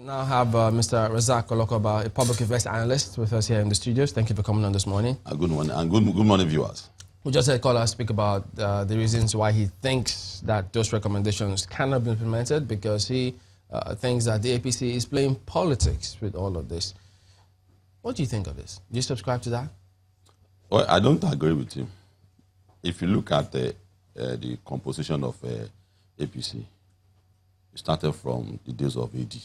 now have Mr. Razaq Olokoba, a public affairs analyst, with us here in the studios. Thank you for coming on this morning. Good morning, and good morning, viewers. We just had caller speak about the reasons why he thinks that those recommendations cannot be implemented, because he thinks that the APC is playing politics with all of this. What do you think of this? Do you subscribe to that? Well, I don't agree with him. If you look at the composition of APC, it started from the days of AD.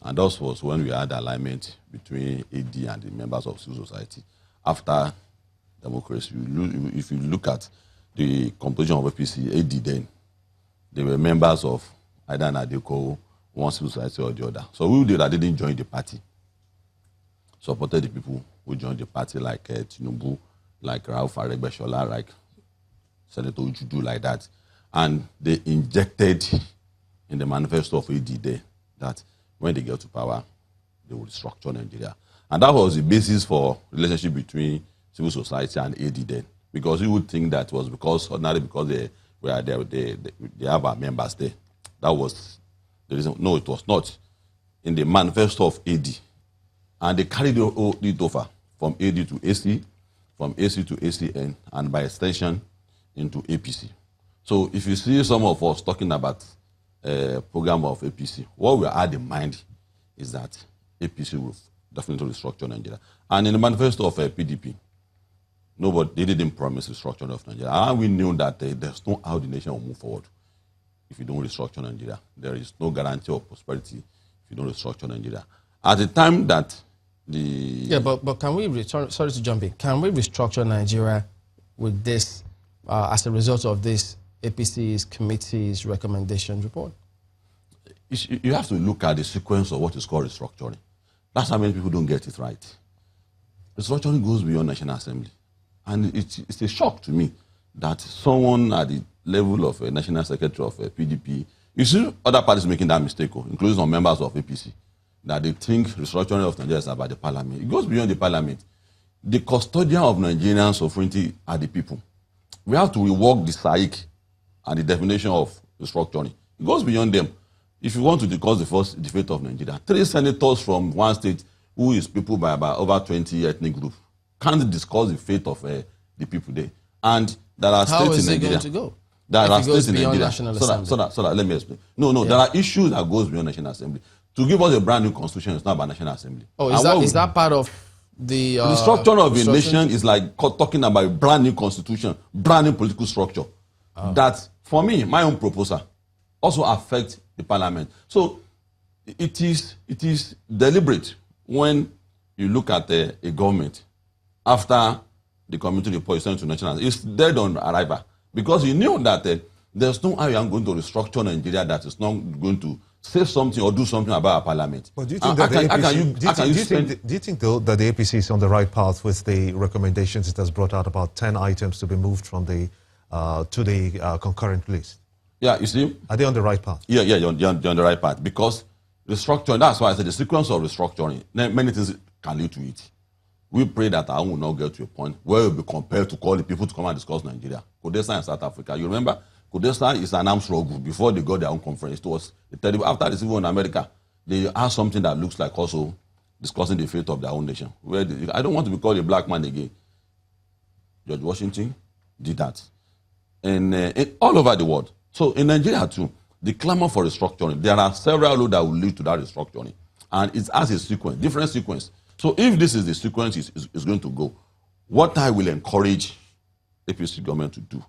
And that was when we had alignment between AD and the members of civil society. After democracy, if you look at the composition of APC, AD then, they were members of either Nadeko, one civil society or the other. So we that didn't join the party supported the people who joined the party, like Tinubu, like Rauf Aregbesola, like Senator Ujudu, like that. And they injected in the manifesto of AD there that when they get to power, they will restructure Nigeria. And that was the basis for relationship between civil society and AD then. Because you would think that was ordinarily because they have our members there. That was the reason. No, it was not. In the manifesto of AD. And they carried it over from AD to AC, from AC to ACN, and by extension into APC. So if you see some of us talking about program of APC, what we had in mind is that APC will definitely restructure Nigeria. And in the manifesto of PDP, they didn't promise restructuring of Nigeria. And we knew that there's no how the nation will move forward if you don't restructure Nigeria. There is no guarantee of prosperity if you don't restructure Nigeria. At the time that but can we, sorry to jump in, can we restructure Nigeria with this, as a result of this APC's committee's recommendation report? You have to look at the sequence of what is called restructuring. That's how many people don't get it right. Restructuring goes beyond National Assembly. And it's a shock to me that someone at the level of a National Secretary of PDP, you see other parties making that mistake, including some members of APC, that they think restructuring of Nigeria is about the parliament. It goes beyond the parliament. The custodian of Nigerian sovereignty are the people. We have to rework the SAIC and the definition of restructuring. It goes beyond them. If you want to discuss the fate of Nigeria, 3 senators from one state who is peopled by about over 20 ethnic groups can't discuss the fate of the people there. And there are states in Nigeria. How is it going to go? There are states in Nigeria. National Assembly. So that, let me explain. No, there are issues that goes beyond National Assembly. To give us a brand new constitution is not about National Assembly. Oh, is that part of the structure of a nation is like talking about a brand new constitution, brand new political structure. That, for me, my own proposal also affects the parliament. So it is deliberate when you look at a government after the committee report is sent to national. It's dead on arrival, because you knew that there's no how you are going to restructure Nigeria that is not going to say something or do something about our parliament. But do you think that do you think though that the APC is on the right path with the recommendations it has brought out, about 10 items to be moved from the to the concurrent list? Yeah, you see, are they on the right path? Yeah, you're on the right path, because restructuring. That's why I said the sequence of restructuring. Many things can lead to it. We pray that I will not get to a point where we'll be compelled to call the people to come and discuss Nigeria. Kodesa and South Africa. You remember, Kodesa is an arms struggle before they got their own conference. It was terrible. After the civil war in America, they had something that looks like also discussing the fate of their own nation. I don't want to be called a black man again. George Washington did that. And all over the world. So in Nigeria too, the clamor for restructuring, there are several roads that will lead to that restructuring. And it has a sequence, different sequence. So if this is the sequence is going to go, what I will encourage APC government to do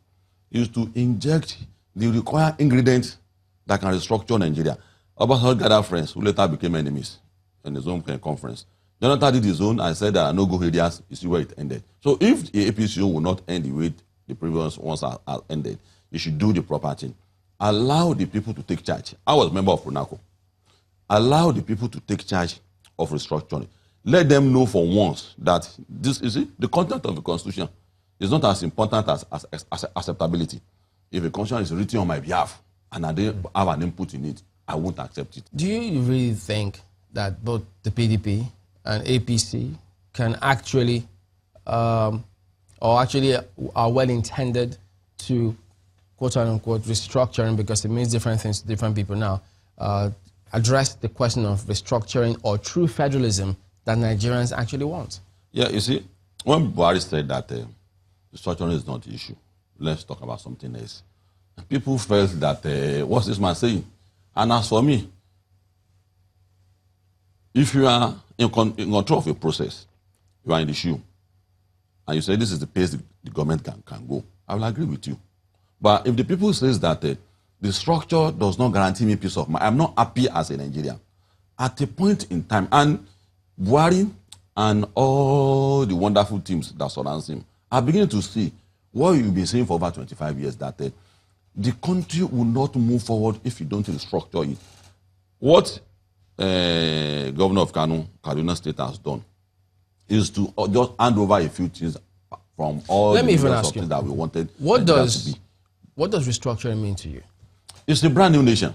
is to inject the required ingredients that can restructure Nigeria. Obasanjo gathered friends who later became enemies in his own conference. Jonathan did his own and said that no-go areas, you see where it ended. So if the APC will not end the way the previous ones are ended, you should do the proper thing. Allow the people to take charge. I was a member of PRONACO. Allow the people to take charge of restructuring. Let them know for once that this is it. The content of the constitution is not as important as acceptability. If a constitution is written on my behalf and I don't have an input in it, I won't accept it. Do you really think that both the PDP and APC can actually, or actually are well intended to quote unquote restructuring, because it means different things to different people now, address the question of restructuring or true federalism that Nigerians actually want? Yeah, you see, when Buhari said that restructuring is not the issue, let's talk about something else. People felt that, what's this man saying? And as for me, if you are in control of a process, you are in the shoe, and you say this is the pace the government can go, I will agree with you. But if the people says that the structure does not guarantee me peace of mind, I'm not happy as a Nigerian. At a point in time, and Buhari and all the wonderful teams that surround him are beginning to see what you've been saying for over 25 years, that the country will not move forward if you don't restructure it. What Governor of Kaduna State has done is to just hand over a few things from all the things that we wanted. What does restructuring mean to you? It's a brand new nation.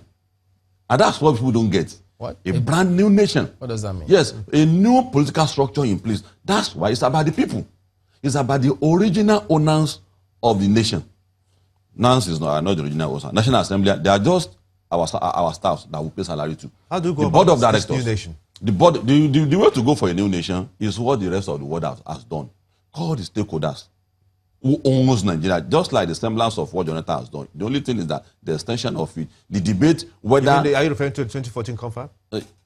And that's what people don't get. What? A brand new nation. What does that mean? Yes, a new political structure in place. That's why it's about the people. It's about the original owners of the nation. NANS is not the original owners. National Assembly, they are just our staffs that we pay salary to. How do you go the board about of directors, this new nation? The way to go for a new nation is what the rest of the world has done. Call the stakeholders who owns Nigeria, just like the semblance of what Jonathan has done. The only thing is that the extension of it, the debate whether... Are you referring to the 2014 confab?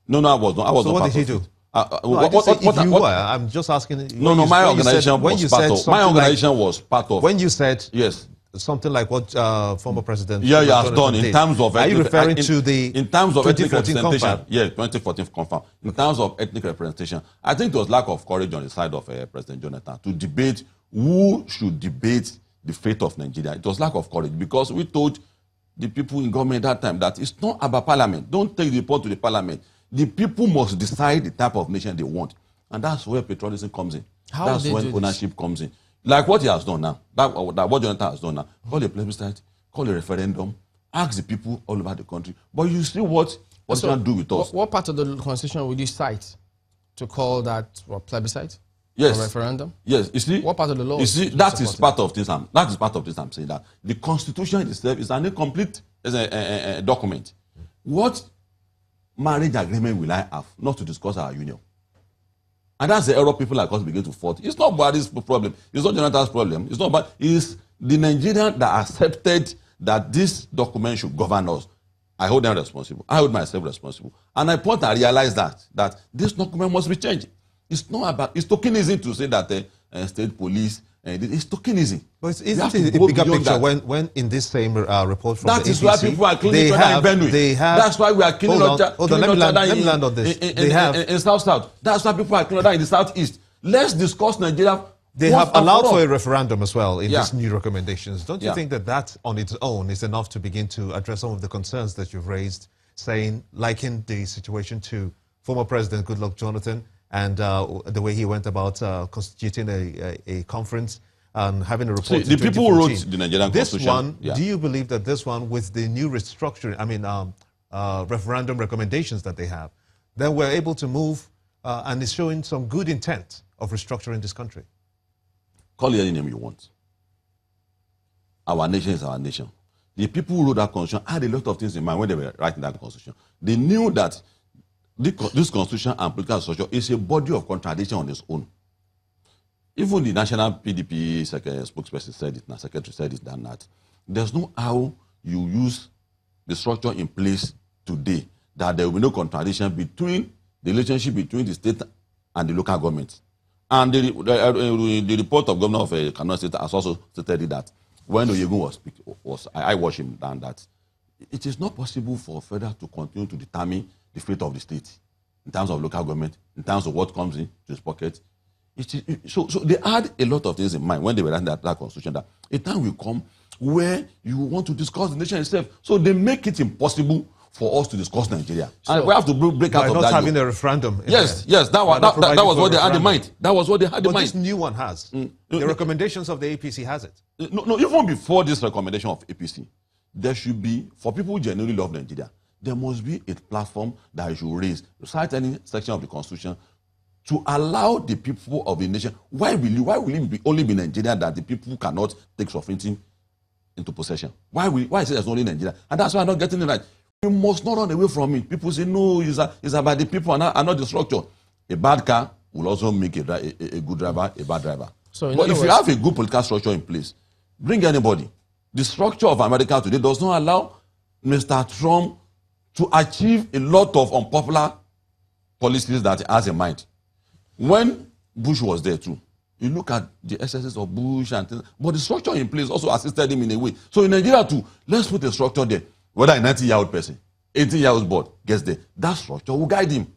No, I was not. So what did he do? I'm just asking... My organization was part of... When you said... Yes. Something like what former president... Yeah, he has done in terms of... Are you referring to the in terms of 2014 representation? confab? Yeah, 2014 confab. In terms of ethnic representation, I think there was lack of courage on the side of President Jonathan to debate who should debate the fate of Nigeria. It was lack of courage because we told the people in government at that time that it's not about parliament. Don't take the report to the parliament. The people must decide the type of nation they want. And that's where patriotism comes in. That's when ownership comes in. Like what he has done now, what Jonathan has done now. Call a plebiscite, call a referendum, ask the people all over the country. But you see what you can do with us. What part of the constitution would you cite to call that plebiscite? Yes. Or referendum? Yes. You see, what part of the law? You see, that is part of things. I'm saying that the constitution itself is an incomplete document. What marriage agreement will I have not to discuss our union? And that's the error people like us begin to fault. It's not Buhari's problem. It's not Jonathan's problem. It's not about. It's the Nigerian that accepted that this document should govern us. I hold them responsible. I hold myself responsible. And I realize that this document must be changed. It's not about, it's tokenism to say that state police, it's tokenism. But isn't it a bigger picture when in this same report from that the APC, is why people are killing each other in Benue. That's why we are killing each other in South. That's why people are killing each other in the Southeast. Let's discuss Nigeria. They have allowed for a referendum as well in these new recommendations. Don't you think that on its own is enough to begin to address some of the concerns that you've raised, saying, liken the situation to former President Goodluck Jonathan, and the way he went about constituting a conference and having a report. The people who wrote the Nigerian Constitution. Do you believe that this one, with the new restructuring, referendum recommendations that they have, then we're able to move and is showing some good intent of restructuring this country? Call it any name you want. Our nation is our nation. The people who wrote that constitution had a lot of things in mind when they were writing that constitution. They knew that this constitution and political structure is a body of contradiction on its own. Even the national PDP spokesperson said it, and secretary said it, and that. There's no how you use the structure in place today that there will be no contradiction between the relationship between the state and the local government. And the report of Governor of Kaduna State has also stated that when Oyegun I watched him down that it is not possible for federal to continue to determine the fate of the state in terms of local government, in terms of what comes into his pocket. So they had a lot of things in mind when they were writing that constitution, that a time will come where you want to discuss the nation itself. So they make it impossible for us to discuss Nigeria. So and we have to break out of that. Not having a referendum. Yes, that was what they had in mind. That was what they had in mind. But this new one has. The recommendations of the APC has it. No, even before this recommendation of APC, there should be, for people who genuinely love Nigeria, there must be a platform that you should raise, recite any section of the Constitution, to allow the people of the nation. Why will it only be Nigeria that the people cannot take sovereignty into possession? Why is it there's only Nigeria? And that's why I'm not getting it right. You must not run away from it. People say, no, it's about the people and not the structure. A bad car will also make a good driver a bad driver. So but if you have a good political structure in place, bring anybody. The structure of America today does not allow Mr. Trump to achieve a lot of unpopular policies that he has in mind. When Bush was there too, you look at the excesses of Bush and things, but the structure in place also assisted him in a way. So in Nigeria too, let's put a structure there. Whether a 90-year-old person, 80-year-old board gets there, that structure will guide him.